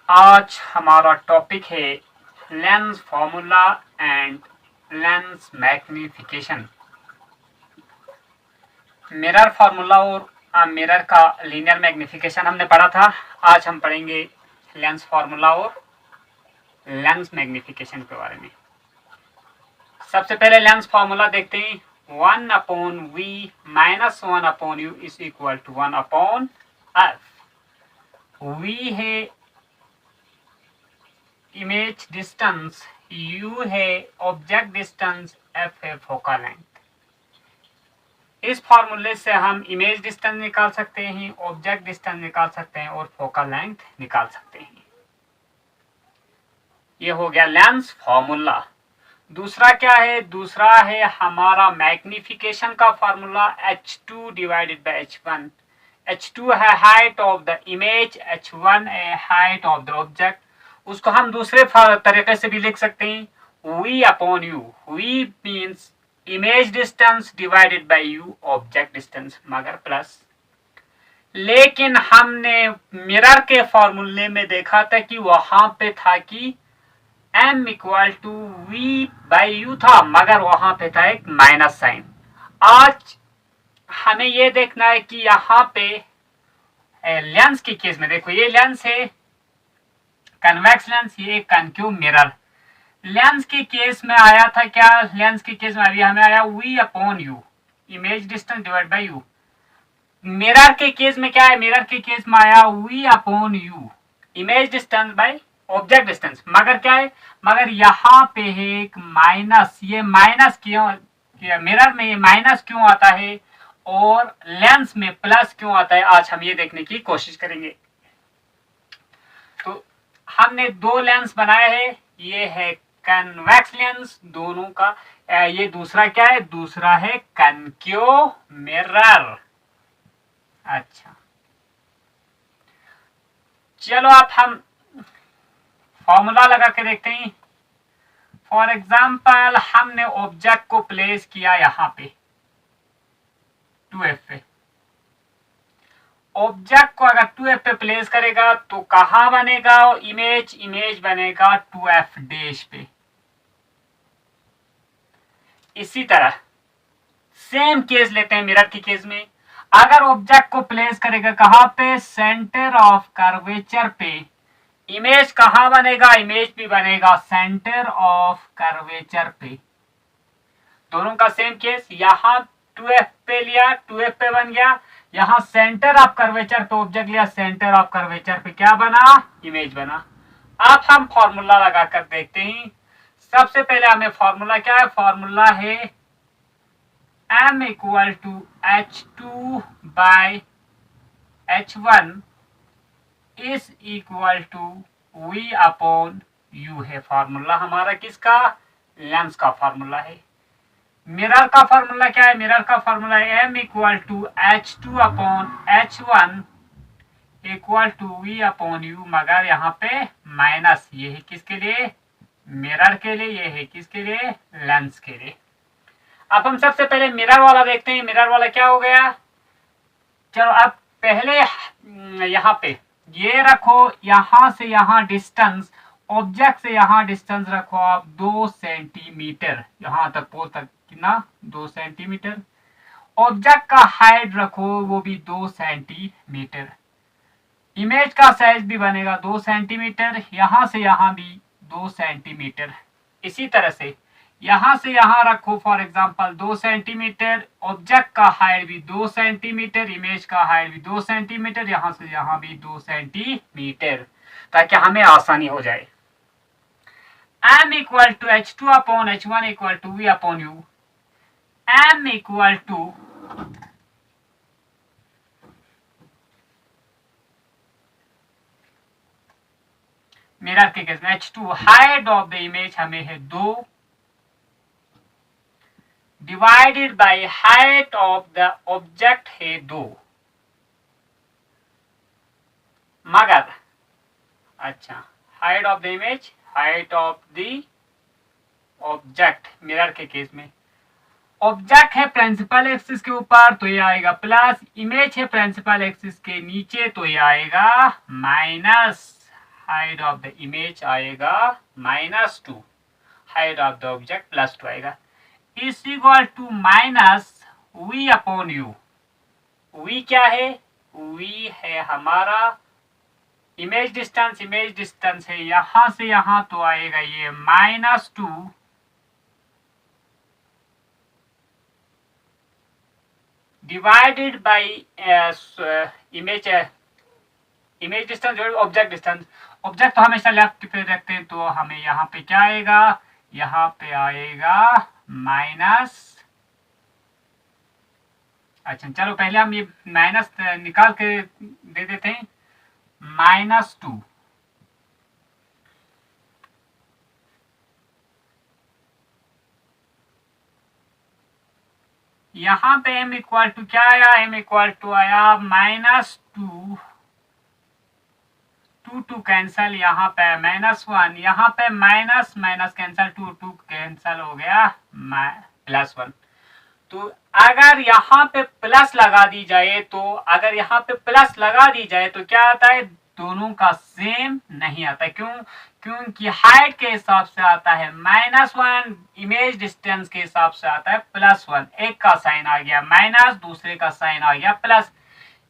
आज हमारा टॉपिक है lens formula and lens magnification. Mirror formula और मिरर का लीनियर मैग्निफिकेशन हमने पढ़ा था। आज हम पढ़ेंगे लेंस फार्मूला और लेंस मैग्निफिकेशन के बारे में। सबसे पहले लेंस फार्मूला देखते हैं। 1/v minus 1/u is equal to 1/f। v है इमेज डिस्टेंस, u है ऑब्जेक्ट डिस्टेंस, f है फोकल लेंथ। इस फॉर्मूले से हम इमेज डिस्टेंस निकाल सकते हैं, ऑब्जेक्ट डिस्टेंस निकाल सकते हैं और फोकल लेंथ निकाल सकते हैं। ये हो गया लेंस फॉर्मूला। दूसरा क्या है? दूसरा है हमारा मैग्निफिकेशन का formula h2 divided by h1। h2 है height of the image, h1 है हाइट ऑफ द ऑब्जेक्ट। उसको हम दूसरे तरीके से भी लिख सकते हैं, v/u। v means image distance divided by u object distance, मगर प्लस। लेकिन हमने मिरर के फॉर्मूले में देखा था कि वहां पे था कि m इक्वल टू v/u था, मगर वहां पे था एक माइनस साइन। आज हमें ये देखना है कि यहाँ पे लेंस की केस में देखो, ये लेंस है कन्वेक्स लेंस, ये कनक्यू मिरर। लेंस के केस में आया था क्या? लेंस के केस में अभी हमें आया v/u, image distance divide by u। Mirror के केस में क्या है? मिरर के केस में आया v/u, image distance by object distance. मगर क्या है? मगर यहाँ पे है एक माइनस। ये माइनस क्यों? मिरर में ये माइनस क्यों आता है और लेंस में प्लस क्यों आता है? आज हम ये देखने की कोशिश करेंगे। तो हमने दो लेंस बनाए हैं। ये है कन्वेक्स लेंस दोनों का। ये दूसरा क्या है? दूसरा है कनक्यू मिरर। अच्छा, चलो अब हम फॉर्मूला लगा के देखते हैं। फॉर एग्जाम्पल हमने ऑब्जेक्ट को प्लेस किया यहाँ पे 2f पे। ऑब्जेक्ट को अगर 2f पे प्लेस करेगा तो कहां बनेगा? इमेज बनेगा 2f डैश पे। इसी तरह सेम केस लेते हैं मिरर की केस में। अगर ऑब्जेक्ट को प्लेस करेगा कहां पे? सेंटर ऑफ कर्वेचर पे। इमेज कहां बनेगा? इमेज भी बनेगा सेंटर ऑफ कर्वेचर पे। दोनों का सेम केस। यहां 2f पे लिया, 2f पे बन गया। यहां सेंटर ऑफ कर्वेचर पे ऑब्जेक्ट लिया, सेंटर ऑफ कर्वेचर पे क्या बना? इमेज बना। अब हम फॉर्मूला लगाकर देखते हैं। सबसे पहले हमें फॉर्मूला क्या है? फॉर्मूला है m equal to h2 by h1 is equal to v/u है। फॉर्मूला हमारा किसका? लेंस का फॉर्मूला है। मिरर का फॉर्मूला क्या है? मिरर का फॉर्मूला है m equal to h2/h1 equal to v/u, मगर यहाँ पे माइनस। ये है किसके लिए? मिरर के लिए। ये है किसके लिए? लेंस के लिए। अब हम सबसे पहले मिरर वाला देखते हैं। मिरर वाला क्या हो गया? चलो अब पहले यहाँ पे ये रखो, यहां से यहां डिस्टेंस, ऑब्जेक्ट से यहां डिस्टेंस रखो आप 2 सेंटीमीटर। यहां तक पोल तक कितना? 2 सेंटीमीटर। ऑब्जेक्ट का हाइट रखो वो भी 2 सेंटीमीटर। इमेज का साइज भी बनेगा 2 सेंटीमीटर। यहां से यहां भी 2 सेंटीमीटर। इसी तरह से यहां से यहां रखो फॉर एग्जांपल 2 सेंटीमीटर। ऑब्जेक्ट का हाइट भी 2 सेंटीमीटर, इमेज का हाइट भी 2 सेंटीमीटर, यहां से यहां भी 2 सेंटीमीटर, ताकि हमें आसानी हो जाए। m equal to h2/h1 equal to v/u। m equal to mirror के केस में h2 height of the image हमें है 2 divided by height of the object है 2, मगर अच्छा height of the image, height of the object. Mirror के case में object है प्रिंसिपल एक्सिस के ऊपर तो ये आएगा प्लस, इमेज है प्रिंसिपल एक्सिस के नीचे तो ये आएगा minus. Height of the image आएगा -2, हाइट ऑफ द ऑब्जेक्ट +2 आएगा, is equal to minus v upon u। v क्या है? v है हमारा इमेज डिस्टेंस है यहां से यहां, तो आएगा ये -2 डिवाइडेड बाई इमेज डिस्टेंस जो ऑब्जेक्ट डिस्टेंस। ऑब्जेक्ट तो हमेशा लेफ्ट पे रखते हैं, तो हमें यहाँ पे क्या आएगा? यहाँ पे आएगा माइनस, अच्छा चलो पहले हम ये माइनस निकाल के दे देते हैं, -2 यहाँ पे m इक्वल टू क्या आया? m इक्वल टू आया -2, 2 कैंसल, यहाँ पे -1, यहाँ पे माइनस कैंसल, 2 कैंसल हो गया, +1। तो अगर यहाँ पे प्लस लगा दी जाए तो क्या आता है? दोनों का सेम नहीं आता है। क्यों? क्योंकि हाइट के हिसाब से आता है -1, इमेज डिस्टेंस के हिसाब से आता है +1। एक का साइन आ गया माइनस, दूसरे का साइन आ गया प्लस।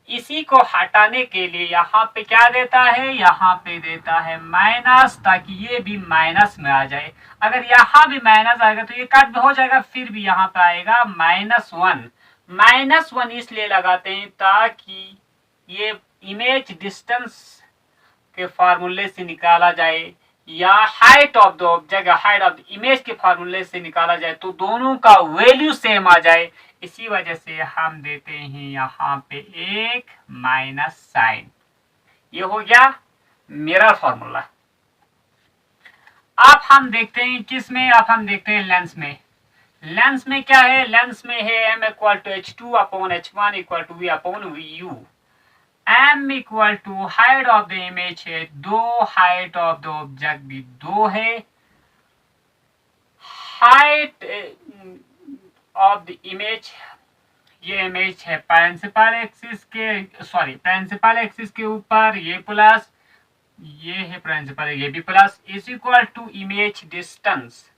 इसी को हटाने के लिए यहाँ पे क्या देता है? यहाँ पे देता है माइनस, ताकि ये भी माइनस में आ जाए। अगर यहाँ भी माइनस आएगा तो ये कट हो जाएगा, फिर भी यहाँ पे आएगा -1। -1 इसलिए लगाते हैं ताकि ये इमेज डिस्टेंस के फार्मूले से निकाला जाए, या height of the object, height of the image के फार्मूले से निकाला जाए, तो दोनों का वैल्यू सेम आ जाए। इसी वजह से हम देते हैं यहाँ पे एक माइनस साइन। ये हो गया मिरर फॉर्मूला। अब हम देखते हैं किस में? अब हम देखते हैं लेंस में। लेंस में क्या है? लेंस में है m equal to h2 upon h1 equal to v upon vu। m equal to height of the image है 2, हाइट ऑफ द ऑब्जेक्ट भी 2 है। हाइट ऑफ द इमेज, ये इमेज है प्रिंसिपल एक्सिस के ऊपर, ये प्लस, ये है प्रिंसिपल, ये भी plus, is equal to image distance.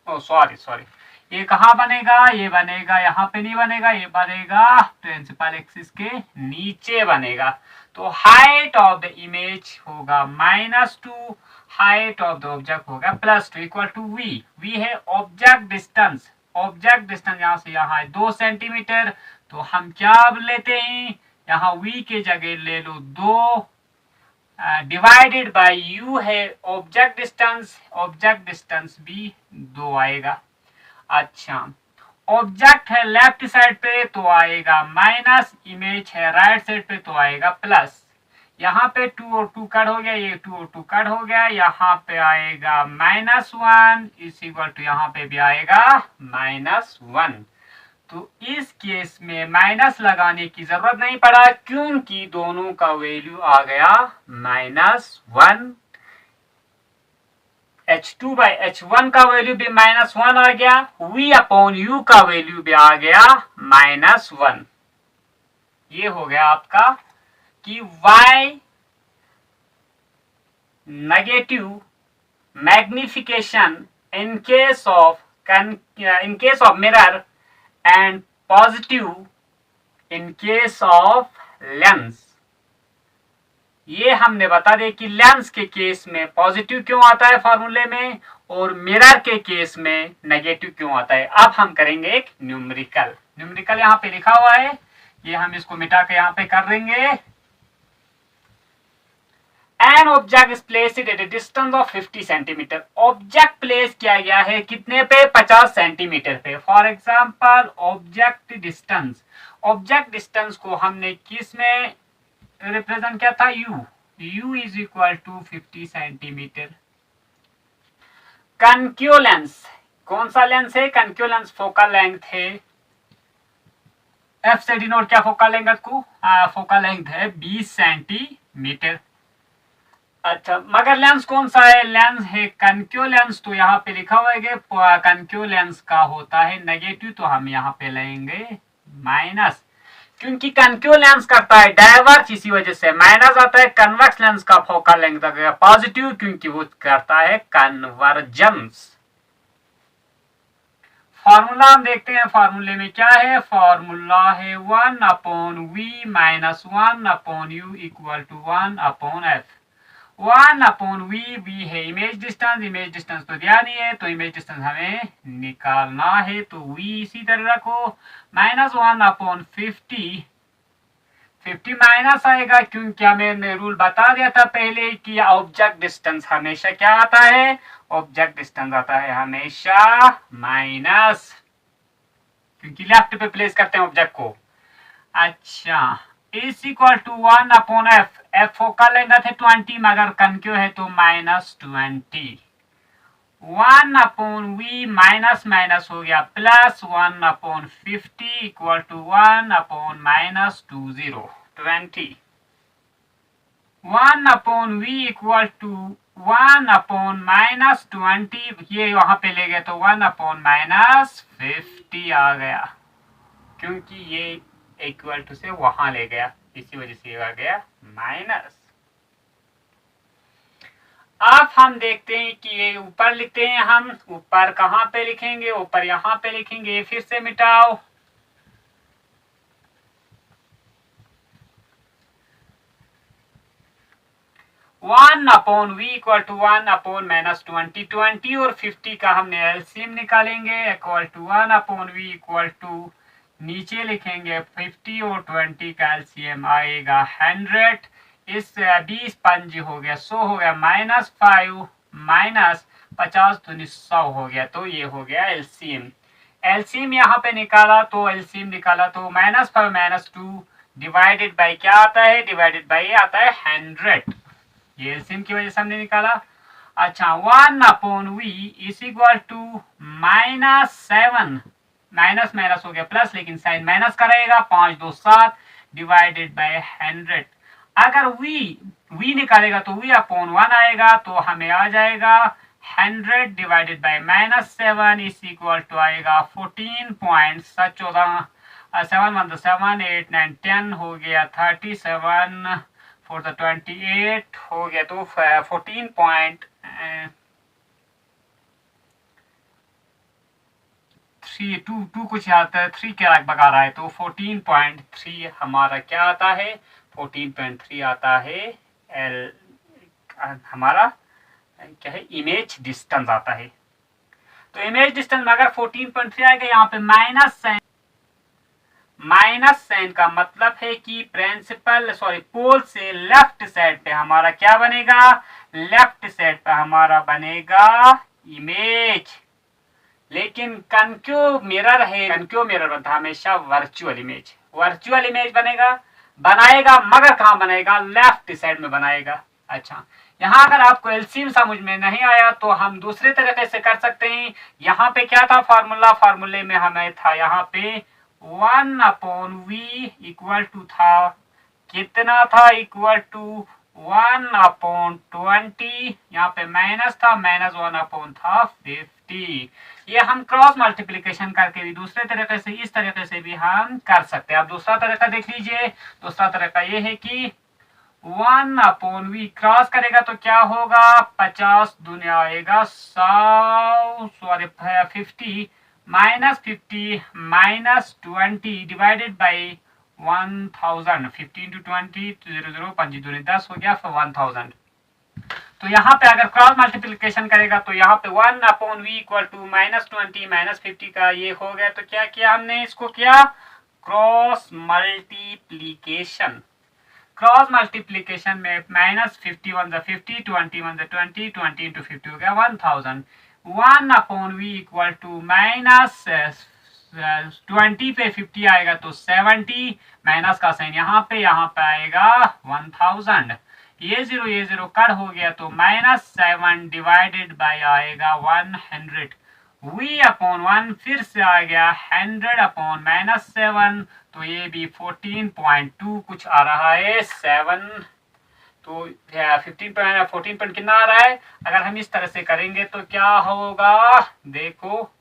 Oh sorry, ये कहाँ बनेगा? ये बनेगा यहाँ पे नहीं बनेगा, ये बनेगा प्रिंसिपल एक्सिस के नीचे बनेगा। तो हाइट ऑफ द इमेज होगा -2, हाइट ऑफ द ऑब्जेक्ट होगा +2 इक्वल टू v है ऑब्जेक्ट डिस्टेंस। ऑब्जेक्ट डिस्टेंस यहाँ से यहाँ है 2 सेंटीमीटर, तो हम क्या लेते हैं? यहाँ v के जगह ले लो 2 डिवाइडेड बाय u है ऑब्जेक्ट डिस्टेंस भी 2 आएगा। अच्छा, ऑब्जेक्ट है लेफ्ट साइड पे तो आएगा माइनस, इमेज है राइट साइड पे तो आएगा प्लस। यहाँ पे 2 और 2 कट हो गया, ये 2 और 2 कट हो गया, यहाँ पे आएगा -1 इज इक्वल टू यहाँ पे भी आएगा -1। तो इस केस में माइनस लगाने की जरूरत नहीं पड़ा, क्योंकि दोनों का वैल्यू आ गया -1। h2/h1 का वैल्यू भी -1 आ गया, v अपॉन u का वैल्यू भी आ गया -1। ये हो गया आपका कि y negative magnification in case of mirror and positive in case of lens. ये हमने बता दें कि लेंस के केस में पॉजिटिव क्यों आता है फॉर्मूले में, और मिरर के केस में नेगेटिव क्यों आता है। अब हम करेंगे एक न्यूमेरिकल यहाँ पे लिखा हुआ है, ये हम इसको मिटा के यहाँ पे कर देंगे। An object is placed at a distance of 50 centimetre. Object place किया गया है कितने पे? 50 सेंटीमीटर पे। फॉर एग्जाम्पल ऑब्जेक्ट डिस्टेंस को हमने किस में रिप्रेजेंट किया था? u is equal to 50 centimetre. Concave lens, कौन सा लेंस है? कनक्यू लेंस फोकल लेंथ है, f से डिनोट क्या फोकल लेंथ को? फोकल लेंथ है 20 सेंटीमीटर। अच्छा, मगर लेंस कौन सा है? लेंस है कनक्यू लेंस। तो यहाँ पे लिखा हुआ है कि कनक्यू लेंस का होता है नेगेटिव, तो हम यहाँ पे लेंगे माइनस, क्योंकि कनक्यू लेंस करता है डायवर्ज, इसी वजह से माइनस आता है। कन्वेक्स लेंस का फोकल लेंथ आ गया पॉजिटिव, क्योंकि वो करता है कन्वर्जेंस। फॉर्मूला हम देखते हैं, फॉर्मूले में क्या है, फॉर्मूला है 1/v minus 1/u equal to 1/f। 1/v v है इमेज डिस्टेंस, इमेज डिस्टेंस तो दिया नहीं है, तो इमेज डिस्टेंस हमें निकालना है, तो v इसी तरह रखो, माइनस 1/50, 50 माइनस आएगा, क्योंकि हमें रूल बता दिया था पहले कि ऑब्जेक्ट डिस्टेंस हमेशा क्या आता है, ऑब्जेक्ट डिस्टेंस आता है हमेशा माइनस, क्योंकि लेफ्ट पे प्लेस करते हैं ऑब्जेक्ट को। अच्छा, is equal to 1/f, f focal length है 20, मगर कनक्यू है तो -20। 1/v माइनस माइनस हो गया plus, 1/50 equal to 1/-20, 20। 1/v equal to 1/-20, ये वहां पे ले गए तो 1/-50 आ गया, क्योंकि ये इक्वल टू से वहां ले गया, इसी वजह से आ गया माइनस। अब हम देखते हैं कि ये ऊपर लिखते हैं, हम ऊपर कहां पे लिखेंगे, ऊपर यहां पे लिखेंगे, फिर से मिटाओ। One upon v equal to 1/-20, 20 और 50 का हमने एलसीएम निकालेंगे, equal to 1/v equal to, नीचे लिखेंगे 50 और 20 का एलसीएम आएगा 100, इस 20 5 हो गया 100 हो गया, -5 माइनस 50 तो 100 हो गया, तो ये हो गया एलसीएम। एलसीएम यहाँ पे निकाला तो एलसीएम निकाला तो -5 -2 डिवाइडेड बाय क्या आता है, डिवाइडेड बाय आता है 100, ये एलसीएम की वजह से हमने निकाला। अच्छा, 1/v is equal to -7, minus minus हो गया प्लस, लेकिन साइन माइनस का रहेगा, 5 2 7 डिवाइडेड बाय 100। अगर v निकालेगा तो v/1 आएगा, तो हमें आ जाएगा 100 divided by -7 is equal to आएगा 14 पॉइंट 14, 7 1 7 8 9 10 हो गया 37 4 28 हो गया, तो 14.3 कुछ आता है, 3 क्या बगा रहा है, तो 14.3 हमारा क्या आता है, 14.3 आता है एल, हमारा क्या है, इमेज डिस्टेंस आता है। तो इमेज डिस्टेंस में अगर 14.3 आएगा, यहाँ पे माइनस साइन का मतलब है कि पोल से लेफ्ट साइड पे हमारा क्या बनेगा, लेफ्ट साइड पे हमारा बनेगा इमेज, लेकिन कनक्यू मिरर है, कनक्यू मिरर बनता है हमेशा वर्चुअल इमेज, वर्चुअल इमेज बनाएगा, मगर कहां बनाएगा, लेफ्ट साइड में बनाएगा। अच्छा, यहाँ अगर आपको एलसीएम समझ में नहीं आया तो हम दूसरे तरीके से कर सकते हैं। यहाँ पे क्या था फॉर्मूला, फॉर्मूले में हमें था यहाँ पे 1/v इक्वल टू था, कितना था, इक्वल टू 1/20, यहाँ पे माइनस था, -1 था 50। ये हम क्रॉस मल्टीप्लिकेशन करके भी दूसरे तरीके से, इस तरीके से भी हम कर सकते हैं। अब दूसरा तरीका देख लीजिए, दूसरा तरीका ये है कि 1/v क्रॉस करेगा तो क्या होगा, 50 दुनिया आएगा 100, सॉरी 50 -50 -20 डिवाइडेड बाई 1000, 15 to 20 0 0 5 दूनी 10 हो गया, फिर 1000। तो यहाँ पे अगर क्रॉस मल्टीप्लिकेशन करेगा तो यहाँ पे 1/v इक्वल टू -20 -50 का ये हो गया, तो क्या किया हमने, इसको किया क्रॉस मल्टीप्लिकेशन। क्रॉस मल्टीप्लिकेशन में -50 1 50, 20 1 20, 20 into 50 हो गया 1000। 1/v इक्वल टू -20 पे 50 आएगा तो 70, माइनस का साइन यहाँ पे आएगा 1000, ये 0 कट हो गया तो -7 डिवाइडेड बाय आएगा 100, v/1 फिर से आ गया 100/-7, तो ये भी 14.2 कुछ आ रहा है 7, तो 14 पॉइंट कितना आ रहा है। अगर हम इस तरह से करेंगे तो क्या होगा, देखो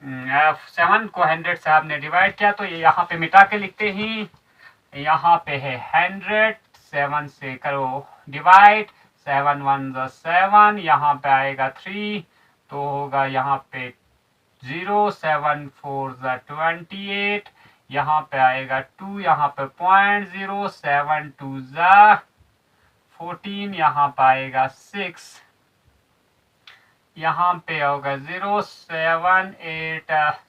7 को 100 से आपने डिवाइड किया तो ये यहाँ पे मिटा के लिखते ही, यहाँ पे है 100, 7 से करो डिवाइड, 7 1 7, यहाँ पे आएगा 3 तो होगा यहाँ पे 0, 7 4 28, यहाँ पे आएगा 2, यहाँ पे 0.0, 7 2 14, यहाँ पे आएगा 6, यहाँ पे होगा 0, 7 8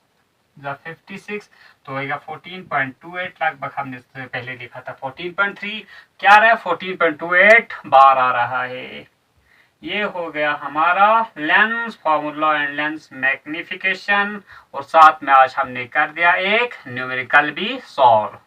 56 तो होगा 14.28, लगभग हमने इससे पहले लिखा था 14.3, क्या रहा है 14.28 बार आ रहा है। ये हो गया हमारा lens formula and lens magnification, और साथ में आज हमने कर दिया एक न्यूमेरिकल भी सॉल्व।